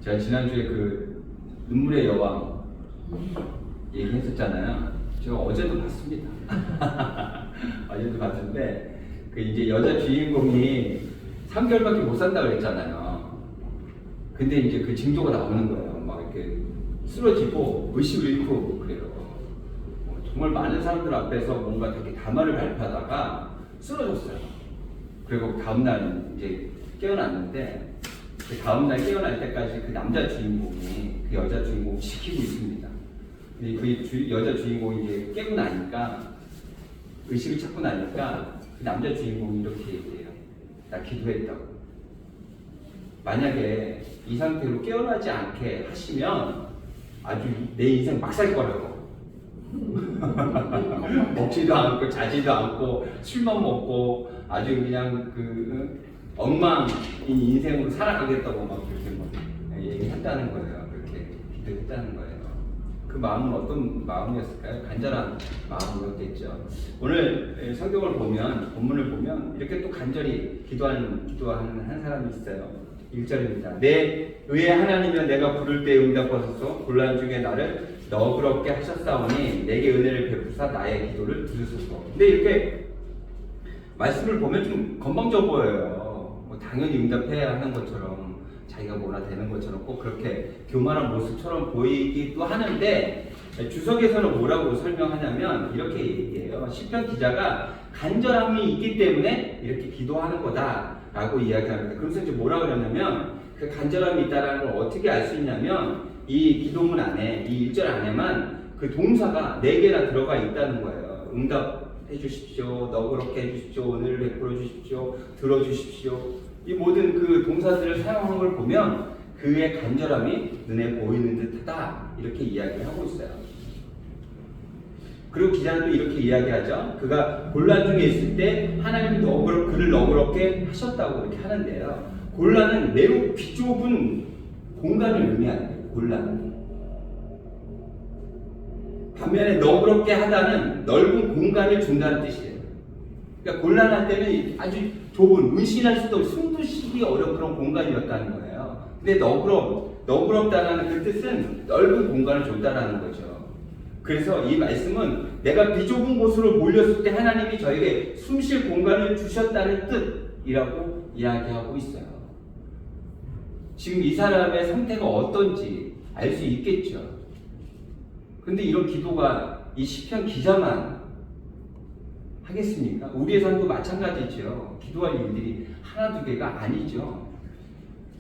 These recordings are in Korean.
제가 지난주에 그 눈물의 여왕 얘기했었잖아요. 제가 어제도 봤습니다. 어제도 봤는데 그 이제 여자 주인공이 3개월밖에 못 산다 그랬잖아요. 근데 이제 그 징조가 나오는 거예요. 막 이렇게 쓰러지고 의식을 잃고 그래요. 정말 많은 사람들 앞에서 뭔가 되게 담화를 발표하다가 쓰러졌어요. 그리고 다음날 이제 깨어났는데 그 다음날 깨어날 때까지 그 남자 주인공이 그 여자 주인공을 지키고 있습니다. 근데 그 여자 주인공이 이제 깨고 나니까 의식을 찾고 나니까 그 남자 주인공이 이렇게 얘기해요. 나 기도했다고. 만약에 이 상태로 깨어나지 않게 하시면 아주 내 인생 막 살 거라고. 먹지도 않고 자지도 않고 술만 먹고 아주 그냥 그 엉망인 인생으로 살아가겠다고 막 그렇게 막 얘기했다는 거예요. 그렇게 기도했다는 거예요. 그 마음은 어떤 마음이었을까요? 간절한 마음이었겠죠. 오늘 성경을 보면 본문을 보면 이렇게 또 간절히 기도하는 한 사람이 있어요. 1절입니다. 내 의의 하나님이여 내가 부를 때 응답하소서. 곤란 중에 나를 너그럽게 하셨사오니 내게 은혜를 베푸사 나의 기도를 들으소서. 근데 이렇게 말씀을 보면 좀 건방져 보여요. 뭐 당연히 응답해야 하는 것처럼 자기가 뭐나 되는 것처럼 꼭 그렇게 교만한 모습처럼 보이기도 하는데 주석에서는 뭐라고 설명하냐면 이렇게 얘기해요. 시편 기자가 간절함이 있기 때문에 이렇게 기도하는 거다라고 이야기합니다. 그래서 이제 뭐라 그러냐면 그 간절함이 있다라는 걸 어떻게 알 수 있냐면 이 기도문 안에 이 1절 안에만 그 동사가 4개나 들어가 있다는 거예요. 응답해 주십시오, 너그럽게 해 주십시오, 은혜를 베풀어 주십시오, 들어 주십시오. 이 모든 그 동사들을 사용한 걸 보면 그의 간절함이 눈에 보이는 듯하다 이렇게 이야기를 하고 있어요. 그리고 기자는 또 이렇게 이야기하죠. 그가 곤란 중에 있을 때 하나님이 그를 너그럽게 하셨다고 이렇게 하는데요. 곤란은 매우 비좁은 공간을 의미하는 곤란. 반면에 너그럽게 하다는 넓은 공간을 준다는 뜻이에요. 그러니까 곤란할 때는 아주 좁은 문신할 수도 없고 숨도 쉬기 어려운 그런 공간이었다는 거예요. 근데 너그럽다는 그 뜻은 넓은 공간을 줬다라는 거죠. 그래서 이 말씀은 내가 비좁은 곳으로 몰렸을 때 하나님이 저에게 숨쉴 공간을 주셨다는 뜻이라고 이야기하고 있어요. 지금 이 사람의 상태가 어떤지 알 수 있겠죠. 근데 이런 기도가 이 시편 기자만 하겠습니까? 우리의 삶도 마찬가지죠. 기도할 일들이 하나 두 개가 아니죠.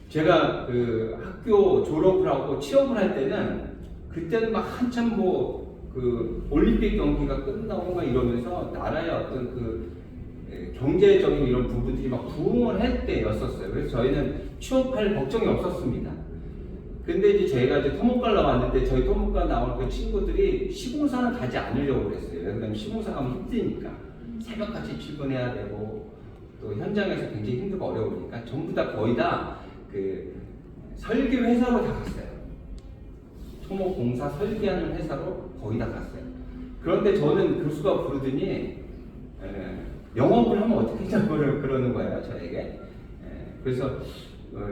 제가 그 학교 졸업을 하고 취업을 할 때는 그때는 막 한참 그 올림픽 경기가 끝나고 막 이러면서 나라의 어떤 그 경제적인 이런 부분들이 막 부흥을 할 때였었어요. 그래서 저희는 취업할 걱정이 없었습니다. 근데 이제 저희가 이제 토목과를 나왔는데 저희 토목과 나오는 그 친구들이 시공사는 가지 않으려고 그랬어요. 왜냐면 시공사 가면 힘드니까 새벽같이 출근해야 되고 또 현장에서 굉장히 힘들고 어려우니까 전부 다 거의 다 그 설계 회사로 다 갔어요. 토목공사 설계하는 회사로 거의 다 갔어요. 그런데 저는 교수가 부르더니 영업을 하면 어떻게 하냐고 그러는 거예요, 저에게. 그래서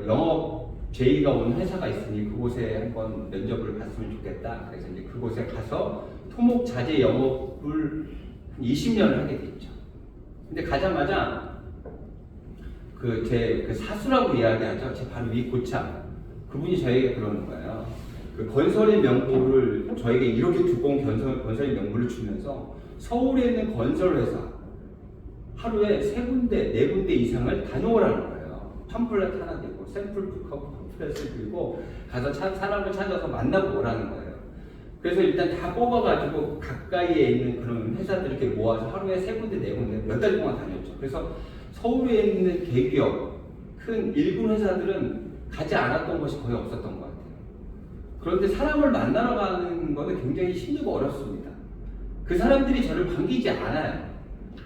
영업 제의가 온 회사가 있으니 그곳에 한번 면접을 봤으면 좋겠다. 그래서 이제 그곳에 가서 토목 자재 영업을 20년을 하게 됐죠. 근데 가자마자 제 사수라고 이야기하죠. 제 바로 위 고참. 그분이 저에게 그러는 거예요. 그 건설의 명부를 저에게 이렇게 두꺼운 건설의 명부를 주면서 서울에 있는 건설회사 하루에 3군데, 4군데 이상을 다녀오라는 거예요. 팜플렛 하나 들고 샘플 팜플렛을 들고 가서 사람을 찾아서 만나고 오라는 거예요. 그래서 일단 다 뽑아가지고 가까이에 있는 그런 회사들 이렇게 모아서 하루에 3군데, 4군데 몇 달 동안 다녔죠. 그래서 서울에 있는 대기업, 큰 일군 회사들은 가지 않았던 것이 거의 없었던 것 같아요. 그런데 사람을 만나러 가는 것은 굉장히 힘들고 어렵습니다. 그 사람들이 저를 반기지 않아요.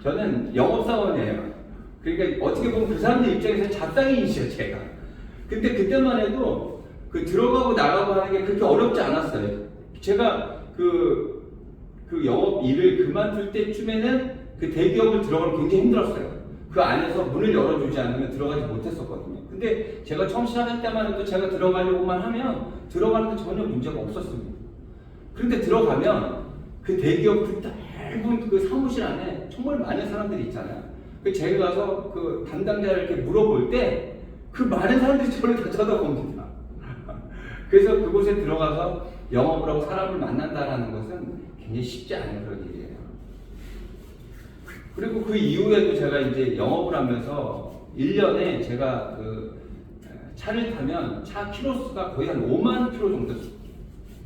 저는 영업사원이에요. 그러니까 어떻게 보면 그 사람들 입장에서 잡상인이죠, 제가. 근데 그때만 해도 그 들어가고 나가고 하는 게 그렇게 어렵지 않았어요. 제가 그 영업 일을 그만둘 때쯤에는 그 대기업을 들어가면 굉장히 힘들었어요. 그 안에서 문을 열어주지 않으면 들어가지 못했었거든요. 근데 제가 처음 시작할 때만 해도 제가 들어가려고만 하면 들어가는데 전혀 문제가 없었습니다. 그런데 들어가면 그 대기업 그 넓은 그 사무실 안에 정말 많은 사람들이 있잖아요. 제가 가서 그 담당자를 이렇게 물어볼 때 그 많은 사람들이 저를 다 쳐다봅니다. 그래서 그곳에 들어가서 영업을 하고 사람을 만난다라는 것은 굉장히 쉽지 않은 그런 일이에요. 그리고 그 이후에도 제가 이제 영업을 하면서 1년에 제가 그 차를 타면 차 키로수가 거의 한 5만 킬로 정도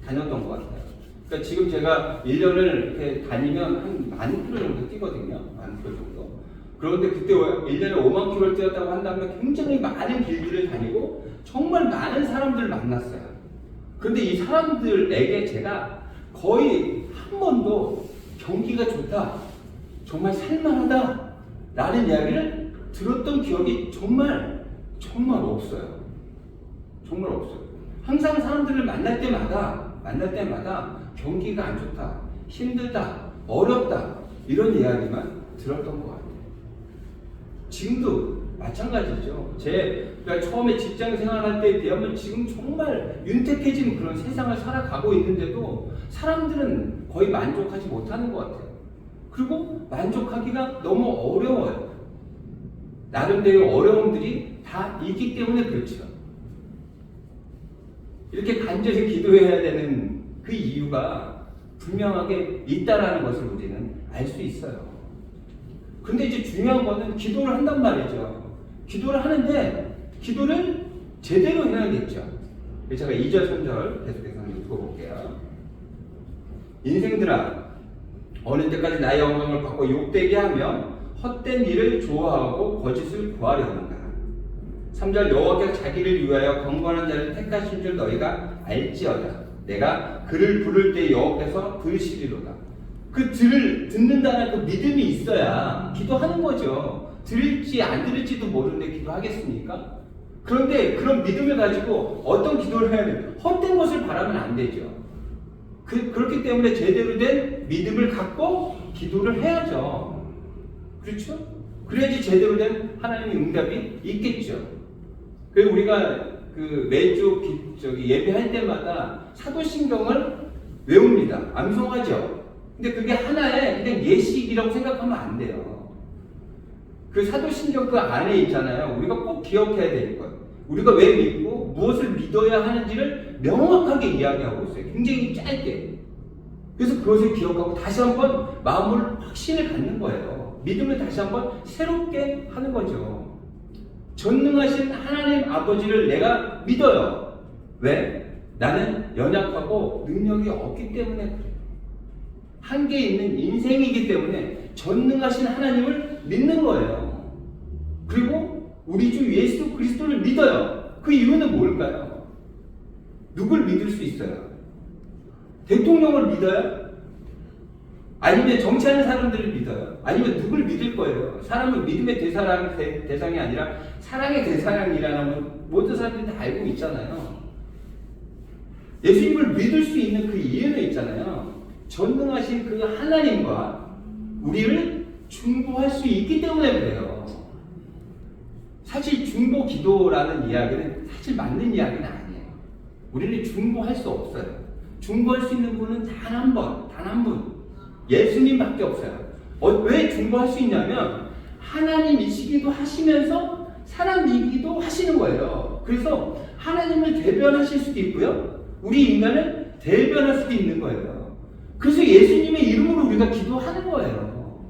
다녔던 것 같아요. 그러니까 지금 제가 1년을 이렇게 다니면 한 10,000 킬로 정도 뛰거든요. 10,000 킬로 정도. 그런데 그때 1년에 5만 킬로를 뛰었다고 한다면 굉장히 많은 길들을 다니고 정말 많은 사람들을 만났어요. 그런데 이 사람들에게 제가 거의 한 번도 경기가 좋다, 정말 살만하다 라는 이야기를 들었던 기억이 정말 없어요. 정말 없어요. 항상 사람들을 만날 때마다 경기가 안 좋다, 힘들다, 어렵다 이런 이야기만 들었던 것 같아요. 지금도 마찬가지죠. 제가 처음에 직장 생활할 때에 비하면 지금 정말 윤택해진 그런 세상을 살아가고 있는데도 사람들은 거의 만족하지 못하는 것 같아요. 그리고 만족하기가 너무 어려워요. 나름대로 어려움들이 다 있기 때문에 그렇죠. 이렇게 간절히 기도해야 되는 그 이유가 분명하게 있다라는 것을 우리는 알 수 있어요. 근데 이제 중요한 거는 기도를 한단 말이죠. 기도를 하는데 기도를 제대로 해야겠죠. 제가 2절, 3절 계속해서 한번 읽어볼게요. 인생들아, 어느 때까지 나의 영광을 받고 욕되게 하며 헛된 일을 좋아하고 거짓을 구하려 하는가. 3절, 여호와께서 자기를 위하여 경건한 자를 택하신 줄 너희가 알지어다. 내가 그를 부를 때 여호와께서 들으시리로다. 그 듣는다는 그 믿음이 있어야 기도하는 거죠. 들을지 안 들을지도 모르는데 기도하겠습니까? 그런데 그런 믿음을 가지고 어떤 기도를 해야 돼요? 헛된 것을 바라면 안 되죠. 그렇기 때문에 제대로 된 믿음을 갖고 기도를 해야죠. 그렇죠? 그래야지 제대로 된 하나님의 응답이 있겠죠. 그래서 우리가 그 매주 예배할 때마다 사도신경을 외웁니다. 암송하죠. 근데 그게 하나의 그냥 예식이라고 생각하면 안 돼요. 그 사도신경 그 안에 있잖아요. 우리가 꼭 기억해야 될 것. 우리가 왜 믿고 무엇을 믿어야 하는지를 명확하게 이야기하고 있어요. 굉장히 짧게. 그래서 그것을 기억하고 다시 한번 마음을 확신을 갖는 거예요. 믿음을 다시 한번 새롭게 하는 거죠. 전능하신 하나님 아버지를 내가 믿어요. 왜? 나는 연약하고 능력이 없기 때문에 그래요. 한계 있는 인생이기 때문에 전능하신 하나님을 믿는 거예요. 그리고 우리 주 예수 그리스도를 믿어요. 그 이유는 뭘까요? 누굴 믿을 수 있어요? 대통령을 믿어요? 아니면 정치하는 사람들을 믿어요? 아니면 누굴 믿을 거예요? 사람은 믿음의 대상이 아니라 사랑의 대상이라는 걸 모든 사람들이 다 알고 있잖아요. 예수님을 믿을 수 있는 그 이유는 있잖아요. 전능하신 그 하나님과 우리를 중보할 수 있기 때문에 그래요. 사실 중보 기도라는 이야기는 사실 맞는 이야기는 아니에요. 우리는 중보할 수 없어요. 중보할 수 있는 분은 단 한 분. 예수님밖에 없어요. 왜 중보할 수 있냐면 하나님이시기도 하시면서 사람이기도 하시는 거예요. 그래서 하나님을 대변하실 수도 있고요. 우리 인간을 대변할 수도 있는 거예요. 그래서 예수님의 이름으로 우리가 기도하는 거예요.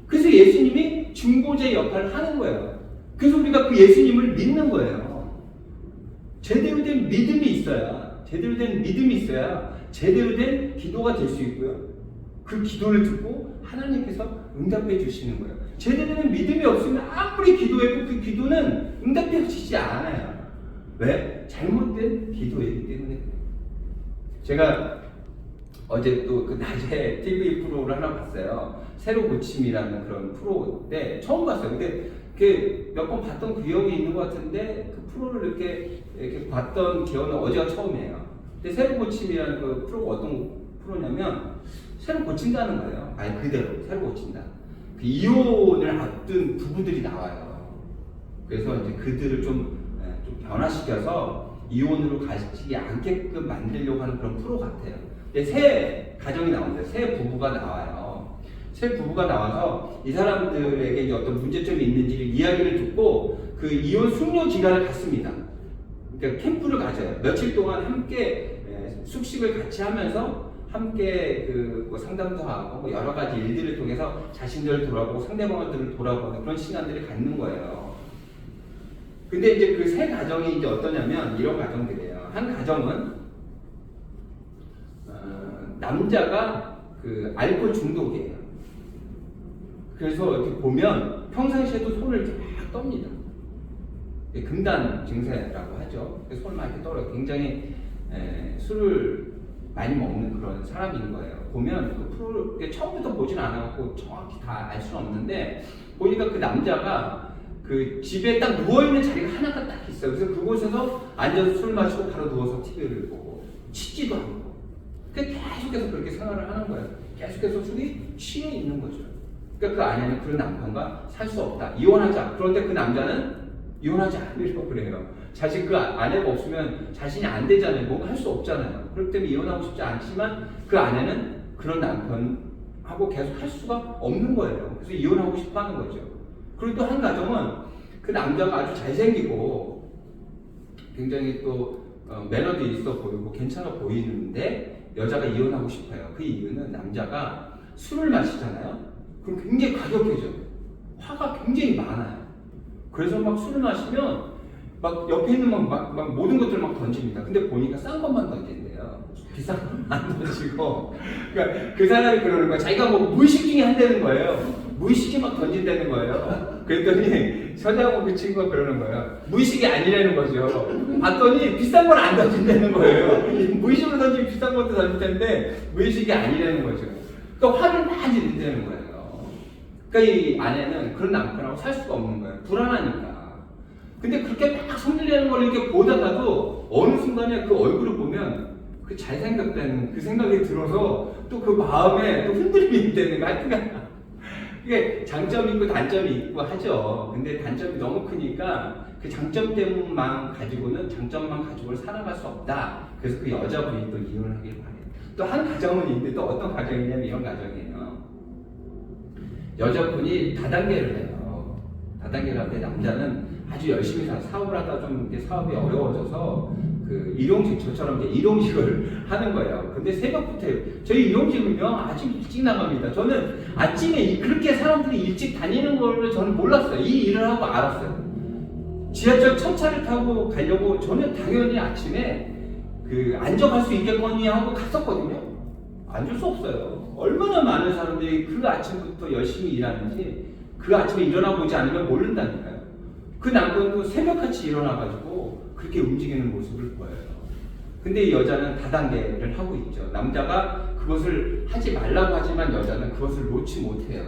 그래서 예수님이 중보자의 역할을 하는 거예요. 그래서 우리가 그 예수님을 믿는 거예요. 제대로 된 믿음이 있어야 제대로 된 기도가 될 수 있고요. 그 기도를 듣고 하나님께서 응답해 주시는 거예요. 제대로 된 믿음이 없으면 아무리 기도해도 그 기도는 응답해 주시지 않아요. 왜? 잘못된 기도이기 때문에. 제가 어제 또 그 낮에 TV 프로를 하나 봤어요. 새로 고침이라는 그런 프로인데 처음 봤어요. 근데 몇 번 봤던 기억이 있는 것 같은데 그 프로를 이렇게 봤던 기억은 어제가 처음이에요. 근데 새로 고침이라는 그 프로가 어떤 프로냐면 새로 고친다는 거예요. 아니 그대로 새로 고친다. 그 이혼을 앞둔 부부들이 나와요. 그래서 이제 그들을 좀 변화시켜서 이혼으로 가지 않게끔 만들려고 하는 그런 프로 같아요. 근데 새 가정이 나옵니다. 새 부부가 나와요. 새 부부가 나와서 이 사람들에게 이제 어떤 문제점이 있는지를 이야기를 듣고 그 이혼 숙려 기간을 갖습니다. 그러니까 캠프를 가져요. 며칠 동안 함께 숙식을 같이 하면서 함께 뭐 상담도 하고 뭐 여러 가지 일들을 통해서 자신들을 돌아보고 상대방들을 돌아보는 그런 시간들을 갖는 거예요. 근데 이제 그 세 가정이 이제 어떠냐면 이런 가정들이에요. 한 가정은 남자가 그 알코올 중독이에요. 그래서 이렇게 보면 평상시에도 손을 이렇게 막 떱니다. 금단 증세라고 하죠. 손을 막 이렇게 떨어요. 굉장히 술을 많이 먹는 그런 사람인 거예요. 보면 그 프로를 처음부터 보진 않아갖고 정확히 다 알 수는 없는데 보니까 그 남자가 그 집에 딱 누워있는 자리가 하나가 딱 있어요. 그래서 그곳에서 앉아서 술 마시고 바로 누워서 TV를 보고 씻지도 않고 계속해서 그렇게 생활을 하는 거예요. 계속해서 술이 취해 있는 거죠. 그러니까 그 아내는 그 남편과 살 수 없다. 이혼하자. 그런데 그 남자는 이혼하지 않으려고 그래요. 자신 그 아내가 없으면 자신이 안 되잖아요. 뭔가 할 수 없잖아요. 그렇기 때문에 이혼하고 싶지 않지만 그 아내는 그런 남편하고 계속 할 수가 없는 거예요. 그래서 이혼하고 싶어 하는 거죠. 그리고 또 한 가정은 그 남자가 아주 잘생기고 굉장히 또 매너도 있어 보이고 괜찮아 보이는데 여자가 이혼하고 싶어요. 그 이유는 남자가 술을 마시잖아요. 그럼 굉장히 과격해져요. 화가 굉장히 많아요. 그래서 막 술을 마시면 막 옆에 있는 막 모든 것들을 막 던집니다. 근데 보니까 싼 것만 던진대요. 비싼 것만 안 던지고. 그러니까 그 사람이 그러는 거야. 자기가 뭐 무의식 중에 한다는 거예요. 무의식이 막 던진다는 거예요. 그랬더니 서장하고 그 친구가 그러는 거예요. 무의식이 아니라는 거죠. 봤더니 비싼 건 안 던진다는 거예요. 무의식으로 던지면 비싼 것도 던질 텐데 무의식이 아니라는 거죠. 그러니까 화를 많이 낸다는 거예요. 그러니까 이 아내는 그런 남편하고 살 수가 없는 거예요. 불안하니까. 근데 그렇게 막 성질내는 걸 이렇게 보다가도 어느 순간에 그 얼굴을 보면 그 잘생겼다는 그 생각이 들어서 또 그 마음에 또 흔들림이 있다는 거 하여튼 이게 장점이 있고 단점이 있고 하죠. 근데 단점이 너무 크니까 그 장점 때문만 가지고는 장점만 가지고는 살아갈 수 없다. 그래서 그 여자분이 또 이혼을 하길 바래요. 또 한 가정은 있는데 또 어떤 가정이냐면 이런 가정이에요. 여자분이 다단계를 해요. 다단계를 하는데 남자는 아주 열심히 사업을 하다 좀 사업이 어려워져서 그 일용직, 저처럼 이제 일용직을 하는 거예요. 근데 새벽부터 저희 일용직은요 아주 일찍 나갑니다. 저는 아침에 그렇게 사람들이 일찍 다니는 거를 저는 몰랐어요. 이 일을 하고 알았어요. 지하철 첫차를 타고 가려고 저는 당연히 아침에 그 앉아갈 수 있겠거니 하고 갔었거든요. 앉을 수 없어요. 얼마나 많은 사람들이 그 아침부터 열심히 일하는지 그 아침에 일어나 보지 않으면 모른다니까요. 그 남편도 새벽같이 일어나가지고 그렇게 움직이는 모습을 보여요. 근데 이 여자는 다단계를 하고 있죠. 남자가 그것을 하지 말라고 하지만 여자는 그것을 놓지 못해요.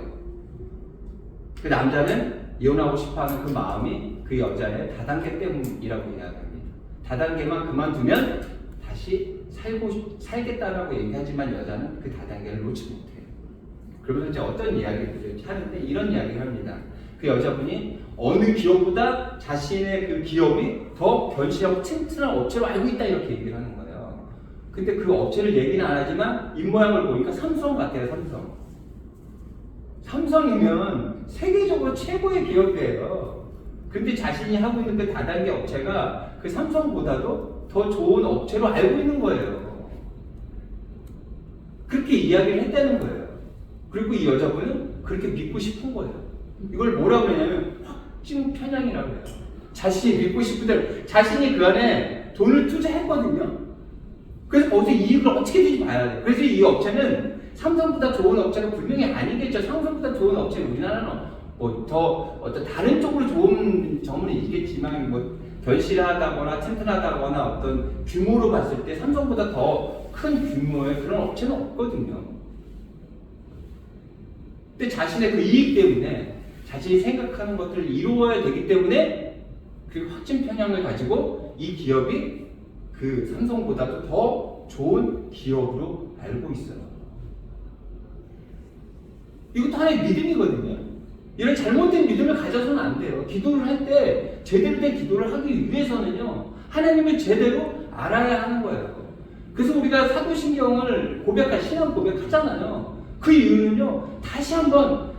그 남자는 이혼하고 싶어하는 그 마음이 그 여자의 다단계 때문이라고 이야기합니다. 다단계만 그만두면 다시 살겠다라고 얘기하지만 여자는 그 다단계를 놓지 못해요. 그러면서 이제 어떤 이야기를 하는데 이런 이야기를 합니다. 그 여자분이 어느 기업보다 자신의 그 기업이 더 견실하고 튼튼한 업체로 알고 있다 이렇게 얘기를 하는 거예요. 근데 그 업체를 얘기는 안 하지만 입모양을 보니까 삼성 같아요. 삼성이면 세계적으로 최고의 기업이에요. 근데 자신이 하고 있는 그 다단계 업체가 그 삼성보다도 더 좋은 업체로 알고 있는 거예요. 그렇게 이야기를 했다는 거예요. 그리고 이 여자분은 그렇게 믿고 싶은 거예요. 이걸 뭐라고 그러냐면 확증 편향이라고 해요. 자신이 믿고 싶은 대로 자신이 그 안에 돈을 투자했거든요. 그래서 거기서 이익을 어떻게든지 봐야 돼요. 그래서 이 업체는 삼성보다 좋은 업체가 분명히 아니겠죠. 삼성보다 좋은 업체는 우리나라는 뭐 더 어떤 다른 쪽으로 좋은 점은 있겠지만 뭐 견실하다거나 튼튼하다거나 어떤 규모로 봤을 때 삼성보다 더 큰 규모의 그런 업체는 없거든요. 근데 자신의 그 이익 때문에 자신이 생각하는 것들을 이루어야 되기 때문에 그 확증 편향을 가지고 이 기업이 그 삼성보다도 더 좋은 기업으로 알고 있어요. 이것도 하나의 믿음이거든요. 이런 잘못된 믿음을 가져서는 안 돼요. 기도를 할 때 제대로 된 기도를 하기 위해서는요, 하나님을 제대로 알아야 하는 거예요. 그래서 우리가 사도신경을 신앙 고백하잖아요. 그 이유는요, 다시 한번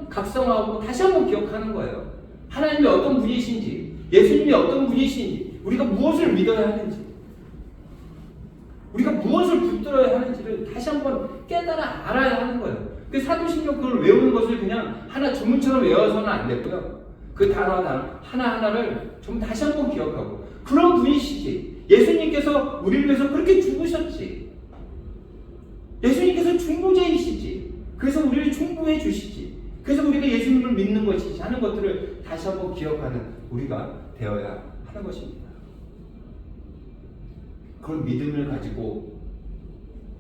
각성하고 다시 한번 기억하는 거예요. 하나님이 어떤 분이신지, 예수님이 어떤 분이신지, 우리가 무엇을 믿어야 하는지, 우리가 무엇을 붙들어야 하는지를 다시 한번 깨달아 알아야 하는 거예요. 그 사도신경 그걸 외우는 것을 그냥 하나 주문처럼 외워서는 안 되고요. 그 단어 하나하나를 좀 다시 한번 기억하고, 그런 분이시지. 예수님께서 우리를 위해서 그렇게 죽으셨지. 예수님께서 중보자이시지. 그래서 우리를 중보해 주시지. 그래서 우리가 예수님을 믿는 것이지 하는 것들을 다시 한번 기억하는 우리가 되어야 하는 것입니다. 그런 믿음을 가지고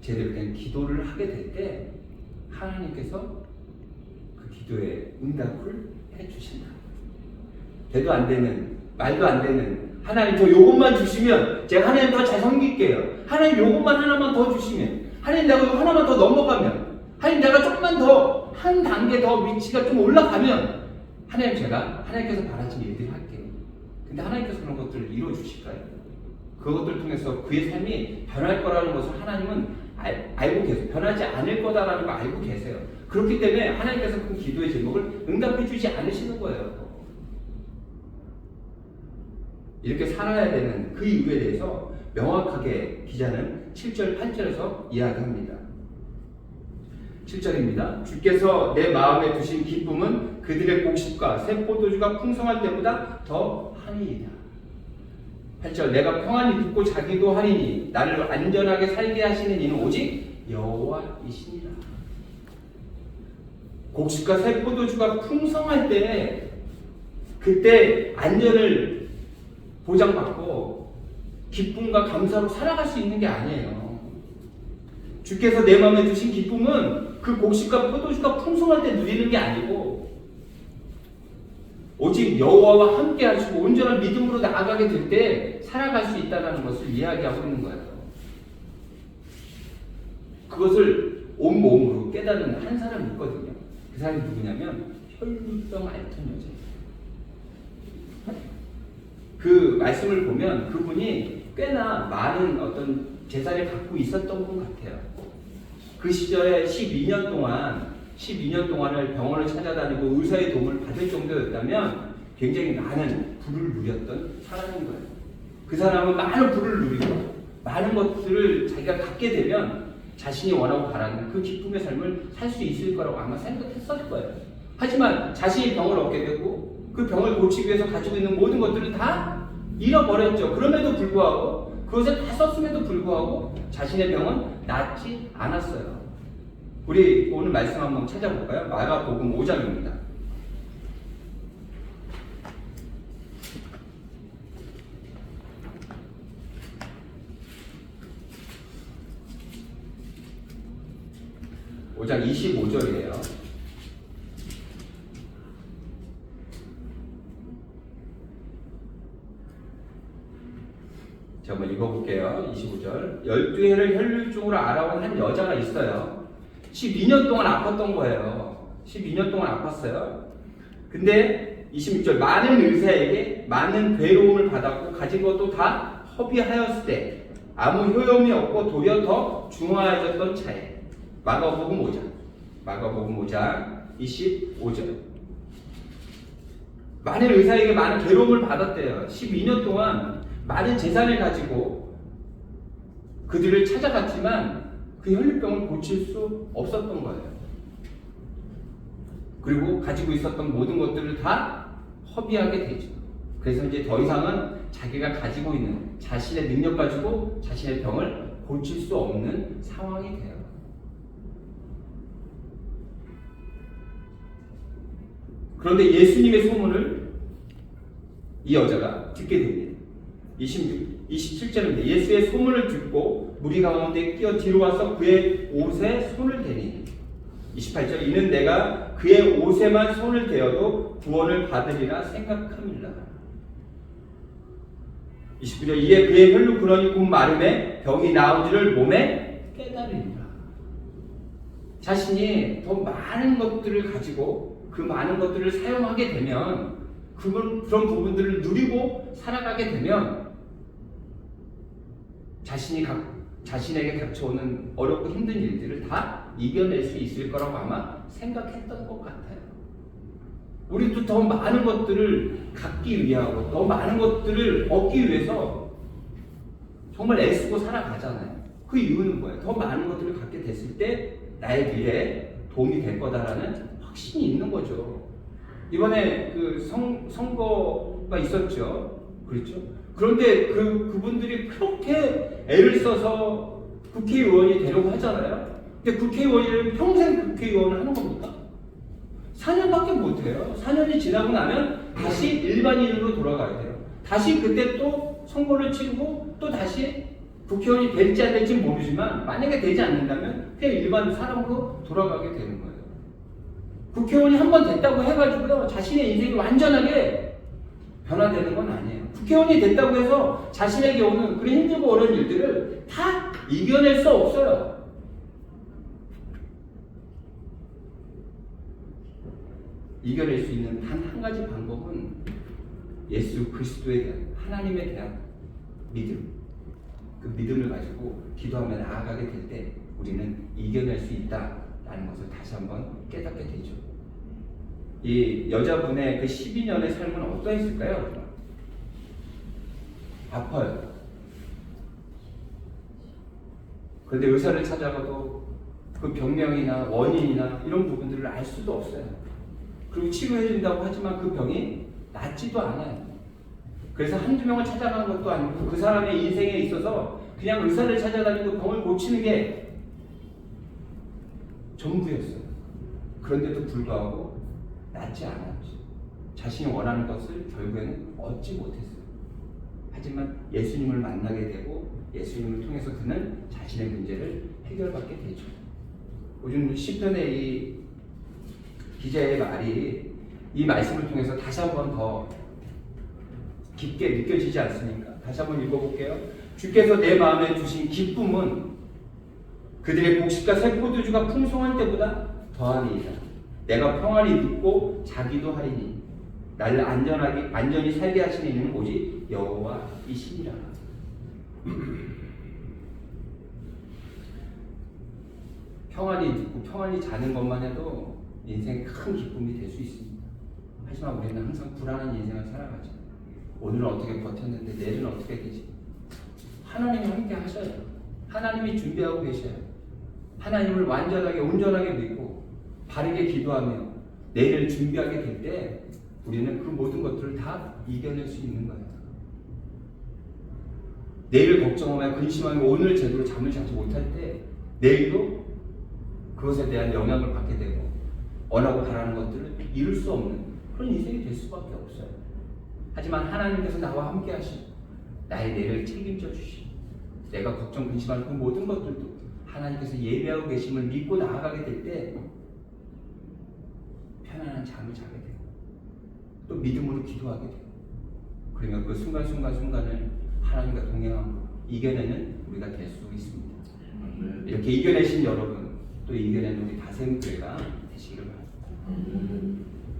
제대로 된 기도를 하게 될 때 하나님께서 그 기도에 응답을 해주신다. 되도 안 되는, 말도 안 되는, 하나님 저 요것만 주시면 제가 하나님 더 잘 섬길게요. 하나님 요것만 하나만 더 주시면, 하나님 내가 이거 하나만 더 넘어가면, 하나님 내가 조금만 더 한 단계 더 위치가 좀 올라가면 하나님 제가 하나님께서 바라시는 일들을 할게요. 근데 하나님께서 그런 것들을 이루어 주실까요? 그것들을 통해서 그의 삶이 변할 거라는 것을 하나님은 알고 계세요. 변하지 않을 거다라는 걸 알고 계세요. 그렇기 때문에 하나님께서 그 기도의 제목을 응답해 주지 않으시는 거예요. 이렇게 살아야 되는 그 이유에 대해서 명확하게 기자는 7절, 8절에서 이야기합니다. 7절입니다. 주께서 내 마음에 두신 기쁨은 그들의 곡식과 새 포도주가 풍성할 때보다 더 하니이다. 8절 내가 평안히 듣고 자기도 하리니 나를 안전하게 살게 하시는 이는 오직 여호와이시니라. 곡식과 새 포도주가 풍성할 때 그때 안전을 보장받고 기쁨과 감사로 살아갈 수 있는 게 아니에요. 주께서 내 마음에 두신 기쁨은 그 곡식과 포도주가 풍성할 때 누리는 게 아니고 오직 여호와와 함께 하시고 온전한 믿음으로 나아가게 될 때 살아갈 수 있다는 것을 이야기하고 있는 거예요. 그것을 온 몸으로 깨닫는 한 사람이 있거든요. 그 사람이 누구냐면 혈루병 앓던 여자예요. 그 말씀을 보면 그분이 꽤나 많은 어떤 재산을 갖고 있었던 분 같아요. 그 시절에 12년 동안을 병원을 찾아다니고 의사의 도움을 받을 정도였다면 굉장히 많은 부를 누렸던 사람인 거예요. 그 사람은 많은 부를 누리고 많은 것들을 자기가 갖게 되면 자신이 원하고 바라는 그 기쁨의 삶을 살 수 있을 거라고 아마 생각했을 거예요. 하지만 자신이 병을 얻게 되고 그 병을 고치기 위해서 가지고 있는 모든 것들을 다 잃어버렸죠. 그럼에도 불구하고 그것을 다 썼음에도 불구하고 자신의 병은 낫지 않았어요. 우리 오늘 말씀 한번 찾아볼까요? 마가복음 5장입니다. (5장) 25절이에요. 자, 한번 읽어볼게요. 25절. 12해를 혈류증으로 알아온 한 여자가 있어요. 12년 동안 아팠던 거예요. 12년 동안 아팠어요. 근데 26절. 많은 의사에게 많은 괴로움을 받았고 가진 것도 다 허비하였을 때 아무 효용이 없고 도리어 더 중화해졌던 차에. 마가복음 5장 25절. 많은 의사에게 많은 괴로움을 받았대요. 12년 동안 많은 재산을 가지고 그들을 찾아갔지만 그 혈류병을 고칠 수 없었던 거예요. 그리고 가지고 있었던 모든 것들을 다 허비하게 되죠. 그래서 이제 더 이상은 자기가 가지고 있는 자신의 능력 가지고 자신의 병을 고칠 수 없는 상황이 돼요. 그런데 예수님의 소문을 이 여자가 듣게 됩니다. 27절입니다. 예수의 소문을 듣고 무리 가운데 끼어 뒤로 와서 그의 옷에 손을 대니. 28절. 이는 내가 그의 옷에만 손을 대어도 구원을 받으리라 생각함이라. 29절. 이에 그의 혈류 근원이 곧 마름에 병이 나은지를 몸에 깨달으리라. 자신이 더 많은 것들을 가지고 그 많은 것들을 사용하게 되면 그런 부분들을 누리고 살아가게 되면 자신에게 닥쳐오는 어렵고 힘든 일들을 다 이겨낼 수 있을 거라고 아마 생각했던 것 같아요. 우리도 더 많은 것들을 갖기 위하고 더 많은 것들을 얻기 위해서 정말 애쓰고 살아가잖아요. 그 이유는 뭐예요? 더 많은 것들을 갖게 됐을 때 나의 미래에 도움이 될 거다라는 확신이 있는 거죠. 이번에 그 선거가 있었죠. 그렇죠? 그런데 그분들이 그렇게 애를 써서 국회의원이 되려고 하잖아요. 근데 국회의원이 평생 국회의원을 하는 겁니까? 4년밖에 못해요. 4년이 지나고 나면 다시 일반인으로 돌아가야 돼요. 다시 그때 또 선거를 치르고 또 다시 국회의원이 될지 안 될지 모르지만 만약에 되지 않는다면 그냥 일반 사람으로 돌아가게 되는 거예요. 국회의원이 한 번 됐다고 해가지고요 자신의 인생이 완전하게 변화되는 건 아니에요. 국회의원이 됐다고 해서 자신에게 오는 그런 힘들고 어려운 일들을 다 이겨낼 수 없어요. 이겨낼 수 있는 단 한 가지 방법은 예수 그리스도에 대한 하나님에 대한 믿음. 그 믿음을 가지고 기도하며 나아가게 될 때 우리는 이겨낼 수 있다라는 것을 다시 한번 깨닫게 되죠. 이 여자분의 그 12년의 삶은 어떠했을까요? 아파요. 그런데 의사를 찾아가도 그 병명이나 원인이나 이런 부분들을 알 수도 없어요. 그리고 치료해준다고 하지만 그 병이 낫지도 않아요. 그래서 한두 명을 찾아간 것도 아니고 그 사람의 인생에 있어서 그냥 의사를 찾아다니고 병을 고치는 게 전부였어요. 그런데도 불구하고 낫지 않았죠. 자신이 원하는 것을 결국에는 얻지 못했어요. 하지만 예수님을 만나게 되고 예수님을 통해서 그는 자신의 문제를 해결받게 되죠. 요즘 시편의 이 기자의 말이 이 말씀을 통해서 다시 한 번 더 깊게 느껴지지 않습니까? 다시 한번 읽어볼게요. 주께서 내 마음에 주신 기쁨은 그들의 곡식과 새 포도주가 풍성한 때보다 더하니이다. 내가 평안히 눕고 자기도 하리니 나를 안전히 살게 하시는 이는 오직 여호와이시니라. 평안히 눕고 평안히 자는 것만 해도 인생의 큰 기쁨이 될 수 있습니다. 하지만 우리는 항상 불안한 인생을 살아가죠. 오늘은 어떻게 버텼는데 내일은 어떻게 되지? 하나님이 함께 하셔요. 하나님이 준비하고 계셔요. 하나님을 완전하게 온전하게 믿고 바르게 기도하며 내일을 준비하게 될 때 우리는 그 모든 것들을 다 이겨낼 수 있는 거예요. 내일을 걱정하며 근심하며 오늘 제대로 잠을 자지 못할 때 내일도 그것에 대한 영향을 받게 되고 원하고 바라는 것들을 이룰 수 없는 그런 인생이 될 수밖에 없어요. 하지만 하나님께서 나와 함께 하시고 나의 내일을 책임져 주시고 내가 걱정 근심하는 그 모든 것들도 하나님께서 예배하고 계심을 믿고 나아가게 될 때 편안한 잠을 자게 되고 또 믿음으로 기도하게 되고 그러면 그 순간순간을 하나님과 동행하고 이겨내는 우리가 될 수 있습니다. 이렇게 이겨내신 여러분 또 이겨내는 우리 다샘교회가 되시기를 바랍니다.